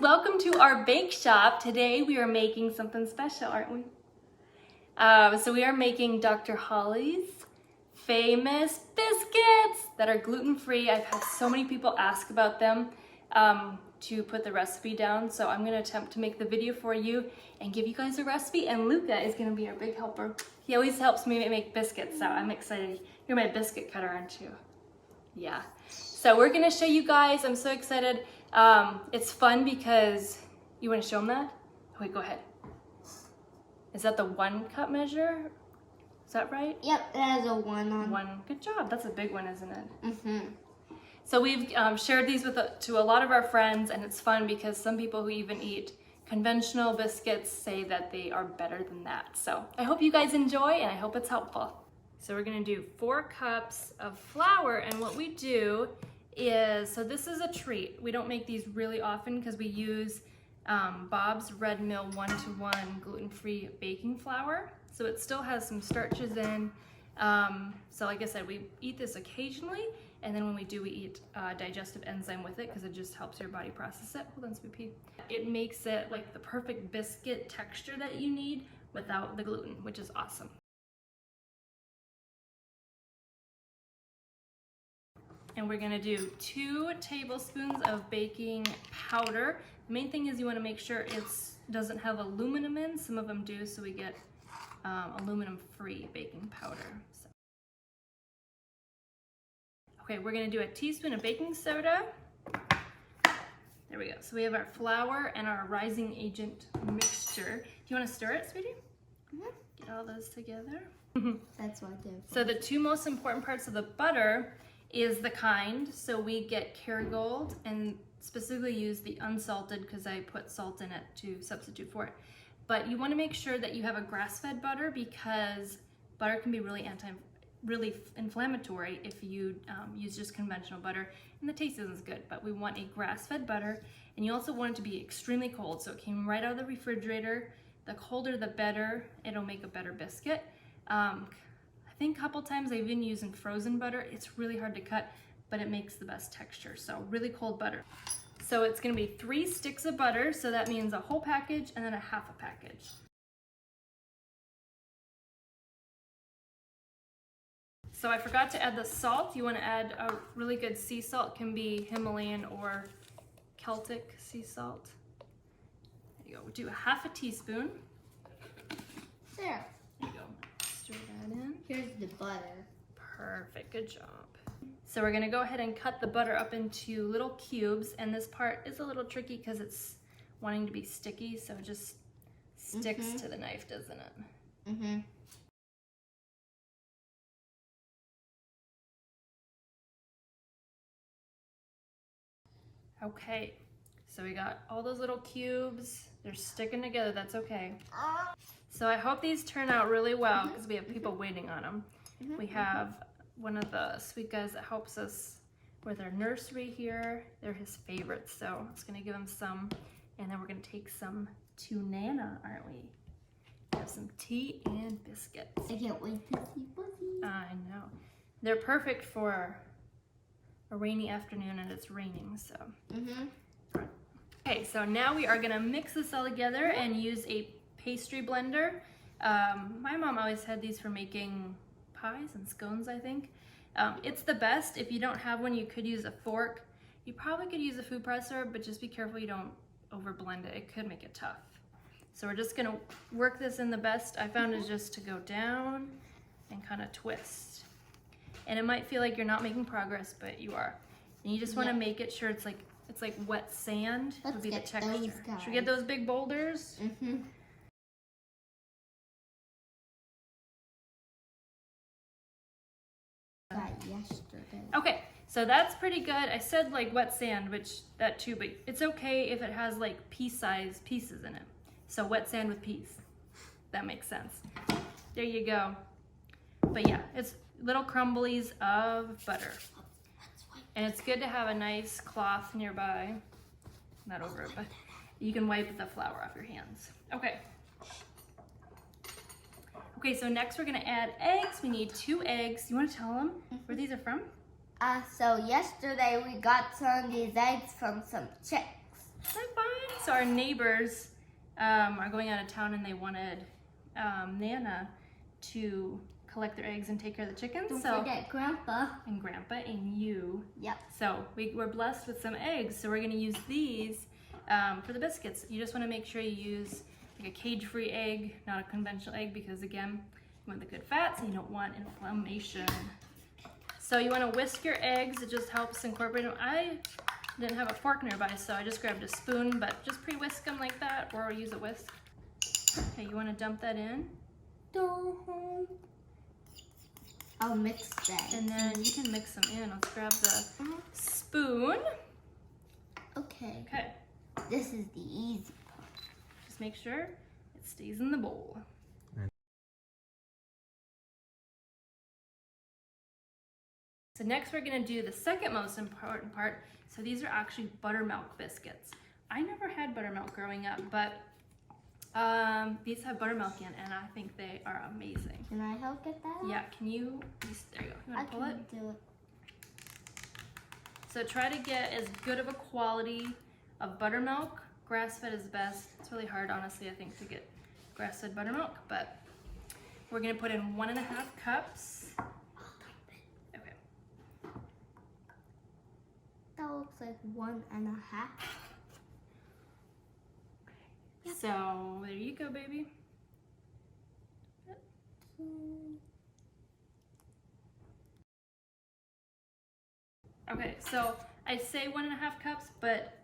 welcome to our bake shop. Today we are making something special, aren't we? So we are making Dr. Holly's famous biscuits that are gluten-free. I've had so many people ask about them to put the recipe down, so I'm gonna attempt to make the video for you and give you guys a recipe, and Luca is gonna be our big helper. He always helps me make biscuits, so I'm excited. You're my biscuit cutter, aren't you? Yeah. So we're gonna show you guys. I'm so excited. It's fun because, you wanna show them that? Oh, wait, go ahead. Is that the 1 cup measure? Is that right? Yep, it has a 1 on. 1, good job. That's a big one, isn't it? Mm-hmm. So we've shared these to a lot of our friends, and it's fun because some people who even eat conventional biscuits say that they are better than that. So I hope you guys enjoy, and I hope it's helpful. So we're gonna do 4 cups of flour, and what we do is, so this is a treat. We don't make these really often because we use Bob's Red Mill 1-to-1 gluten-free baking flour. So it still has some starches in. So like I said, we eat this occasionally, and then when we do, we eat digestive enzyme with it because it just helps your body process it. Hold on, sweet pea. It makes it like the perfect biscuit texture that you need without the gluten, which is awesome. And we're gonna do 2 tablespoons of baking powder. The main thing is you wanna make sure it doesn't have aluminum in. Some of them do, so we get aluminum-free baking powder. So. Okay, we're gonna do a teaspoon of baking soda. There we go. So we have our flour and our rising agent mixture. Do you wanna stir it, sweetie? Mm-hmm. Get all those together. That's what I did. So the 2 most important parts of the butter is the kind, so we get Kerrygold and specifically use the unsalted because I put salt in it to substitute for it. But you want to make sure that you have a grass-fed butter because butter can be really inflammatory if you use just conventional butter, and the taste isn't as good. But we want a grass-fed butter, and you also want it to be extremely cold, so it came right out of the refrigerator. The colder the better, it'll make a better biscuit. I think a couple times I've been using frozen butter. It's really hard to cut, but it makes the best texture. So really cold butter. So it's gonna be 3 sticks of butter. So that means a whole package and then a half a package. So I forgot to add the salt. You wanna add a really good sea salt. It can be Himalayan or Celtic sea salt. There you go. We'll do a half a teaspoon. There. There you go. Stir that in. Here's the butter. Perfect, good job. So we're gonna go ahead and cut the butter up into little cubes, and this part is a little tricky because it's wanting to be sticky, so it just sticks to the knife, doesn't it? Mm-hmm. Okay, so we got all those little cubes. They're sticking together, that's okay. So I hope these turn out really well because we have people waiting on them. We have one of the sweet guys that helps us with our nursery here. They're his favorites, so I'm just gonna give him some, and then we're gonna take some to Nana, aren't we? We have some tea and biscuits. I can't wait to see Buzzy. I know. They're perfect for a rainy afternoon, and it's raining, so. Okay, so now we are gonna mix this all together and use a pastry blender. My mom always had these for making pies and scones, I think. It's the best. If you don't have one, you could use a fork. You probably could use a food processor, but just be careful you don't over blend it. It could make it tough. So we're just gonna work this in. The best I found is just to go down and kind of twist. And it might feel like you're not making progress, but you are. And you just wanna make it sure it's like wet sand would be the texture. Should we get those big boulders? Yesterday. Okay, so that's pretty good. I said like wet sand, which that too, but it's okay if it has like pea-sized pieces in it. So wet sand with peas. That makes sense. There you go. But yeah, it's little crumblies of butter. And it's good to have a nice cloth nearby. Not over it, but you can wipe the flour off your hands. Okay. Okay, so next we're gonna add eggs. We need 2 eggs. You wanna tell them where these are from? So yesterday we got some of these eggs from some chicks. Isn't that fun? So our neighbors are going out of town and they wanted Nana to collect their eggs and take care of the chickens. Don't forget Grandpa. And Grandpa and you. Yep. So we're blessed with some eggs, so we're gonna use these for the biscuits. You just wanna make sure you use like a cage-free egg, not a conventional egg, because again, you want the good fats and you don't want inflammation. So you wanna whisk your eggs, it just helps incorporate them. I didn't have a fork nearby, so I just grabbed a spoon, but just pre-whisk them like that, or use a whisk. Okay, you wanna dump that in. I'll mix that. And then you can mix them in. Let's grab the spoon. Okay. Okay. This is the easy part. Just make sure it stays in the bowl. So next we're gonna do the second most important part. So these are actually buttermilk biscuits. I never had buttermilk growing up, but these have buttermilk in, and I think they are amazing. Can I help get that out? Yeah, can you, there you go. You wanna pull it? Do it. So try to get as good of a quality of buttermilk. Grass-fed is best. It's really hard, honestly, I think, to get grass-fed buttermilk, but we're gonna put in 1.5 cups. Okay. That looks like 1.5. So there you go, baby. Okay, so I say 1.5 cups, but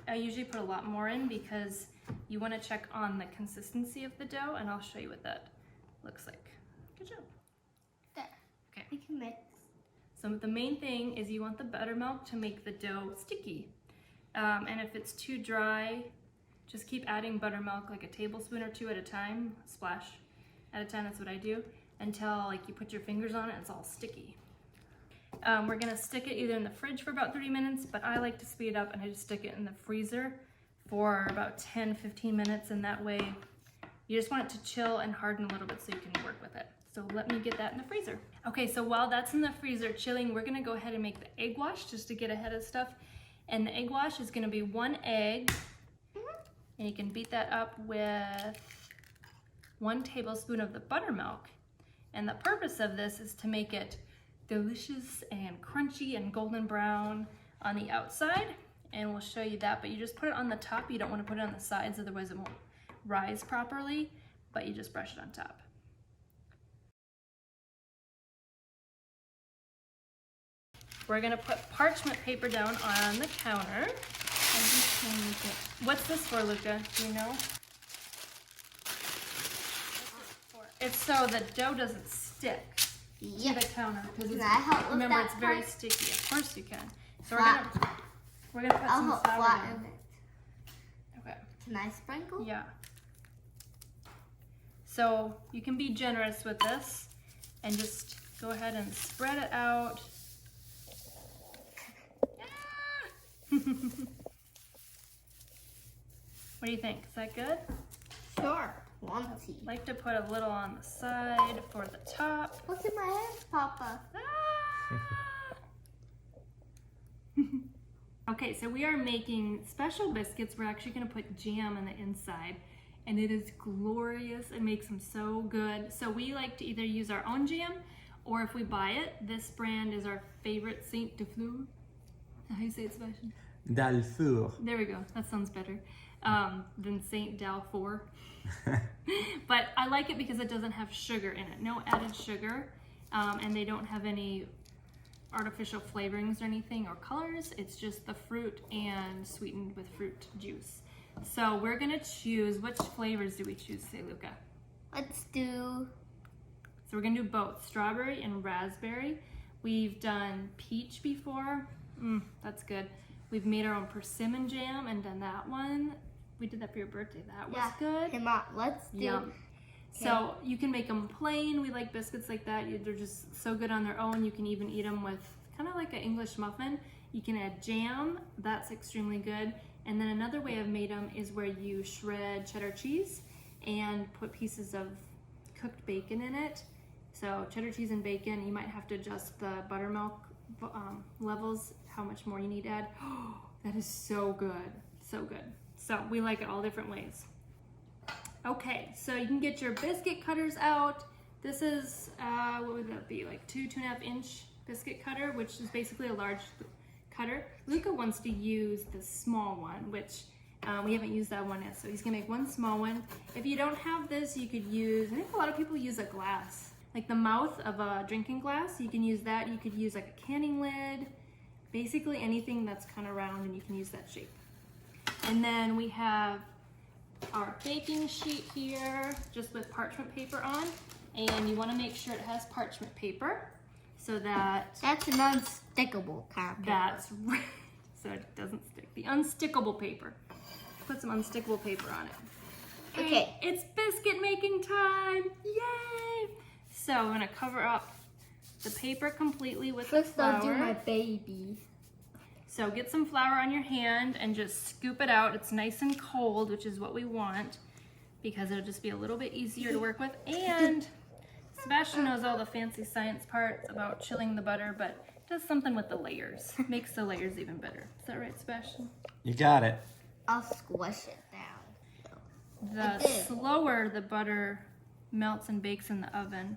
I usually put a lot more in because you want to check on the consistency of the dough, and I'll show you what that looks like. Good job. There. Okay. We can mix. So the main thing is you want the buttermilk to make the dough sticky. And if it's too dry, just keep adding buttermilk, like a tablespoon or 2 at a time, splash at a time, that's what I do, until like you put your fingers on it, it's all sticky. We're gonna stick it either in the fridge for about 30 minutes, but I like to speed it up and I just stick it in the freezer for about 10-15 minutes, and that way you just want it to chill and harden a little bit so you can work with it. So let me get that in the freezer. Okay, so while that's in the freezer chilling, we're gonna go ahead and make the egg wash just to get ahead of stuff. And the egg wash is gonna be 1 egg, and you can beat that up with 1 tablespoon of the buttermilk. And the purpose of this is to make it delicious and crunchy and golden brown on the outside. And we'll show you that, but you just put it on the top. You don't want to put it on the sides, otherwise it won't rise properly, but you just brush it on top. We're gonna put parchment paper down on the counter. What's this for, Luca? Do you know? It's so the dough doesn't stick to the counter. Can I help with remember, that it's very part? sticky. Of course you can. So Flat. we're gonna put I'll some help flour flatten down. it. Okay. Can I sprinkle? Yeah. So you can be generous with this and just go ahead and spread it out. What do you think? Is that good? Sure. Plenty. Like to put a little on the side for the top. What's in my hands, Papa? Okay, so we are making special biscuits. We're actually going to put jam on the inside, and it is glorious. It makes them so good. So we like to either use our own jam, or if we buy it, this brand is our favorite, Saint de Fleur. How do you say it, Sebastian? Dalfour. There we go. That sounds better than Saint Dalfour. But I like it because it doesn't have sugar in it. No added sugar, and they don't have any artificial flavorings or anything or colors. It's just the fruit and sweetened with fruit juice. So we're gonna choose, which flavors do we choose, say, Luca? Let's do... So we're gonna do both, strawberry and raspberry. We've done peach before. That's good. We've made our own persimmon jam and done that one. We did that for your birthday. That was good. Come on, let's do... Yum. So you can make them plain. We like biscuits like that. They're just so good on their own. You can even eat them with kind of like an English muffin. You can add jam. That's extremely good. And then another way I've made them is where you shred cheddar cheese and put pieces of cooked bacon in it. So cheddar cheese and bacon, you might have to adjust the buttermilk levels, how much more you need to add. That is so good. so good. So we like it all different ways. Okay, so you can get your biscuit cutters out. This is, what would that be, like 2.5 inch biscuit cutter, which is basically a large cutter. Luca wants to use the small one, which we haven't used that one yet, so he's gonna make one small one. If you don't have this, you could use, I think a lot of people use a glass, like the mouth of a drinking glass. You can use that. You could use like a canning lid, basically anything that's kind of round, and you can use that shape. And then we have our baking sheet here, just with parchment paper on. And you want to make sure it has parchment paper so that... That's an unstickable kind of paper. That's right. So it doesn't stick. The unstickable paper. Put some unstickable paper on it. Okay. It's biscuit making time. Yay! So I'm going to cover up the paper completely with the flour. First I'll do my baby. So get some flour on your hand and just scoop it out. It's nice and cold, which is what we want, because it'll just be a little bit easier to work with. And Sebastian knows all the fancy science parts about chilling the butter, but it does something with the layers. Makes the layers even better. Is that right, Sebastian? You got it. I'll squish it down. The slower the butter melts and bakes in the oven,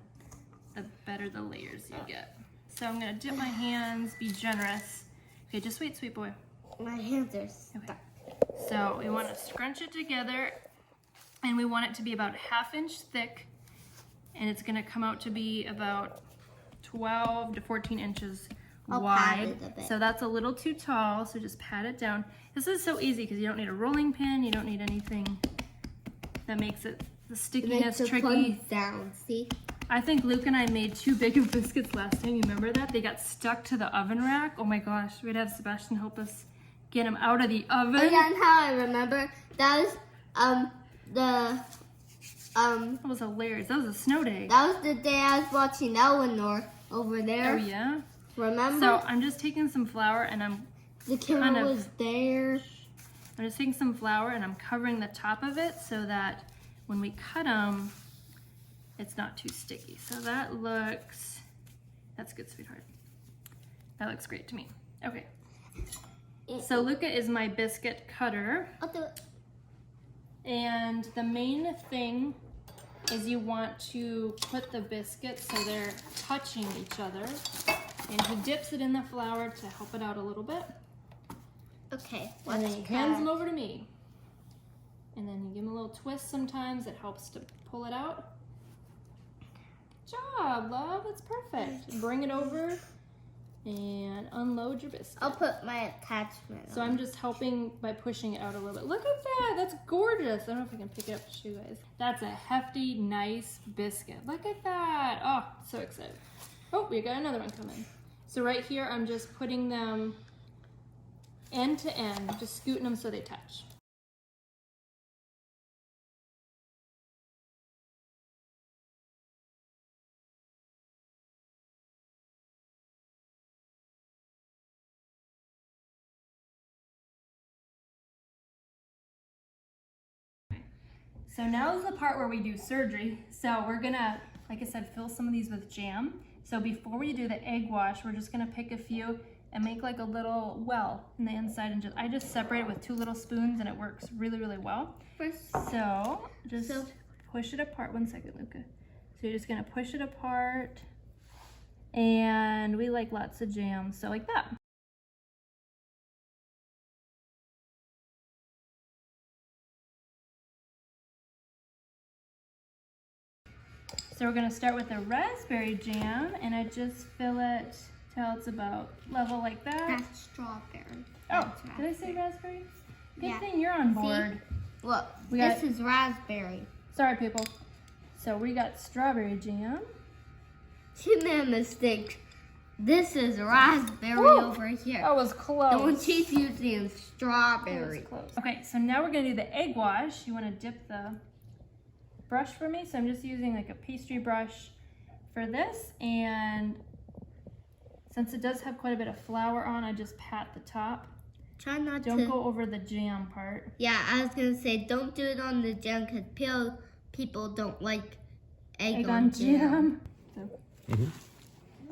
the better the layers you get. So I'm gonna dip my hands, be generous. Okay, just wait, sweet boy. My hands are stuck. Okay. So we want to scrunch it together, and we want it to be about 1/2 inch thick, and it's going to come out to be about 12 to 14 inches I'll wide. pat it a bit. So that's a little too tall, so just pat it down. This is so easy because you don't need a rolling pin, you don't need anything that makes it the stickiness It makes a tricky. fun sound, see? I think Luke and I made too big of biscuits last time. You remember that? They got stuck to the oven rack. Oh my gosh, we'd have Sebastian help us get them out of the oven. Oh yeah, and how I remember, that was That was hilarious. That was a snow day. that was the day I was watching Eleanor over there. Oh yeah? Remember? So I'm just taking some flour and I'm the camera kind of- was there. just taking some flour and I'm covering the top of it so that when we cut them, it's not too sticky. So that's good, sweetheart. That looks great to me. Okay. So Luca is my biscuit cutter. I'll do it. And the main thing is you want to put the biscuits so they're touching each other. And he dips it in the flour to help it out a little bit. Okay, And then let's he hands them cut. over to me. And then you give him a little twist sometimes. It helps to pull it out. Good job, love. It's perfect. Bring it over and unload your biscuit. I'll put my attachment So on. I'm just helping by pushing it out a little bit. Look at that. That's gorgeous. I don't know if I can pick it up to show you guys. That's a hefty, nice biscuit. Look at that. Oh, so excited. Oh, we got another one coming. So right here, I'm just putting them end to end, just scooting them so they touch. So now is the part where we do surgery. So we're gonna, like I said, fill some of these with jam. So before we do the egg wash, we're just gonna pick a few and make like a little well in the inside, and I just separate it with 2 little spoons, and it works really, really well. First, So just push it apart. 1 second, Luca. So you're just gonna push it apart, and we like lots of jam, so like that. So we're gonna start with the raspberry jam, and I just fill it till it's about level like that. that's strawberry. Oh, That's did I say raspberry? Good Yeah. thing you're on board. Look, We this got- is raspberry. Sorry, people. So we got strawberry jam. She made a mistake. This is raspberry Woo! over here. That was close. And when she's using That was strawberry. close. Okay, so now we're gonna do the egg wash. You wanna dip the brush for me? So I'm just using like a pastry brush for this, and since it does have quite a bit of flour on, I just pat the top. Try not Don't to. go over the jam part. Yeah, I was gonna say don't do it on the jam because people don't like egg on jam. So.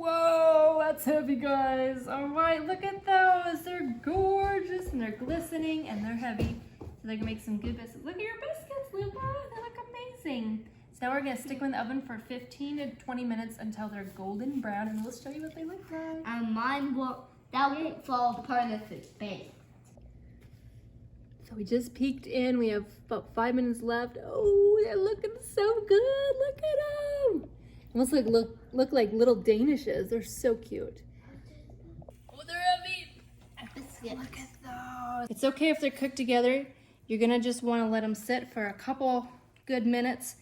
Whoa, that's heavy, guys. All right, look at those. They're gorgeous and they're glistening and they're heavy. So they're gonna make some good biscuits. Look at your biscuits, Lupa. They look amazing. So now we're gonna stick them in the oven for 15 to 20 minutes until they're golden brown, and we'll show you what they look like. And mine won't fall apart if it's baked. So we just peeked in. We have about 5 minutes left. Oh, they're looking so good. Look at them. Almost like look like little Danishes. They're so cute. Oh, they're heavy. Biscuits. Look at those. It's okay if they're cooked together. You're gonna just want to let them sit for a couple good minutes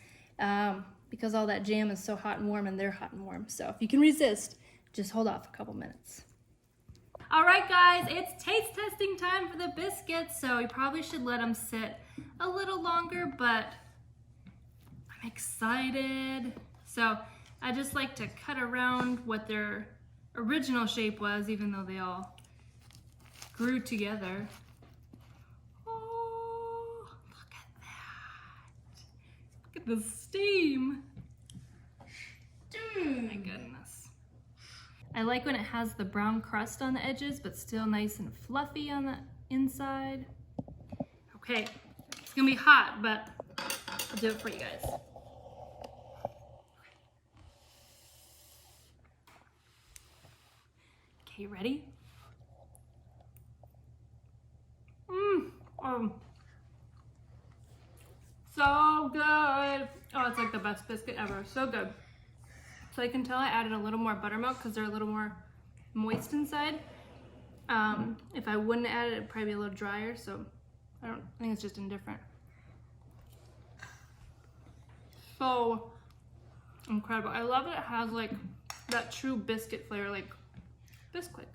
because all that jam is so hot and warm, and they're hot and warm. So if you can resist, just hold off a couple minutes. All right, guys, it's taste testing time for the biscuits. So we probably should let them sit a little longer, but I'm excited. So I just like to cut around what their original shape was, even though they all grew together. Oh, look at that. Look at the steam. My goodness. I like when it has the brown crust on the edges, but still nice and fluffy on the inside. Okay, it's gonna be hot, but I'll do it for you guys. Okay, ready? So good. Oh, it's like the best biscuit ever. So good. So I can tell I added a little more buttermilk because they're a little more moist inside. If I wouldn't add it, it'd probably be a little drier. So I think it's just indifferent. So incredible. I love that it has like that true biscuit flavor, like Bisquick,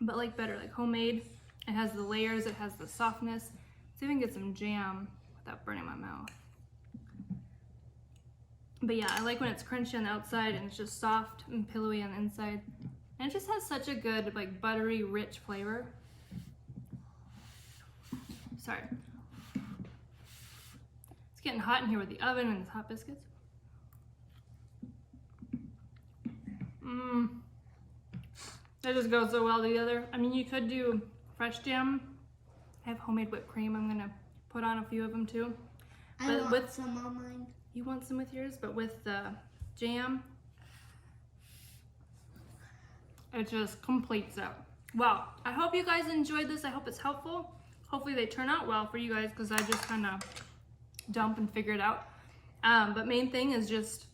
but like better, like homemade. It has the layers, it has the softness. Let's even get some jam without burning my mouth. But yeah, I like when it's crunchy on the outside and it's just soft and pillowy on the inside. And it just has such a good, like, buttery, rich flavor. Sorry. It's getting hot in here with the oven and the hot biscuits. They just go so well together. I mean, you could do fresh jam. I have homemade whipped cream. I'm gonna put on a few of them too. I want some on mine. You want some with yours, but with the jam, it just completes it. Wow, I hope you guys enjoyed this. I hope it's helpful. Hopefully they turn out well for you guys because I just kind of dump and figure it out. But main thing is just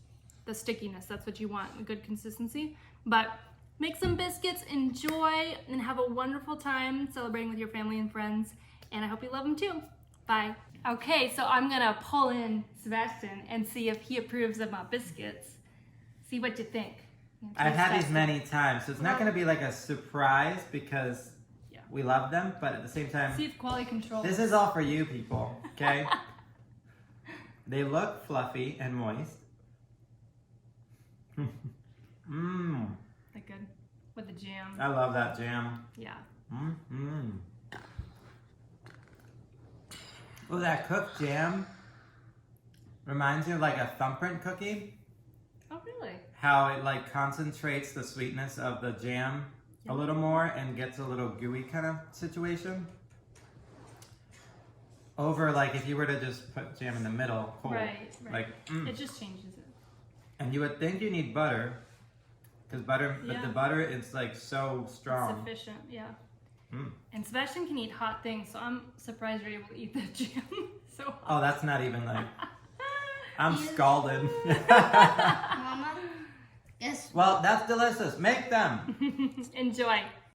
the stickiness. That's what you want, a good consistency. But make some biscuits, enjoy, and have a wonderful time celebrating with your family and friends. And I hope you love them too. Bye. Okay, so I'm gonna pull in Sebastian and see if he approves of my biscuits. See what you think. I've had these many times, so it's not gonna be like a surprise because we love them, but at the same time, see if quality control. This is all for you people, okay? They look fluffy and moist. They're good with the jam. I love that jam. Yeah. Oh, that cooked jam reminds me of like a thumbprint cookie. Oh, really? How it like concentrates the sweetness of the jam a little more and gets a little gooey kind of situation. Over like if you were to just put jam in the middle, cold. Right. Like, It just changes it. And you would think you need butter, because but the butter is like so strong. It's sufficient, yeah. And Sebastian can eat hot things, so I'm surprised you're able to eat the jam so hot. Oh, that's not even like, I'm scalded. Mama, guess. Well, that's delicious. Make them. Enjoy.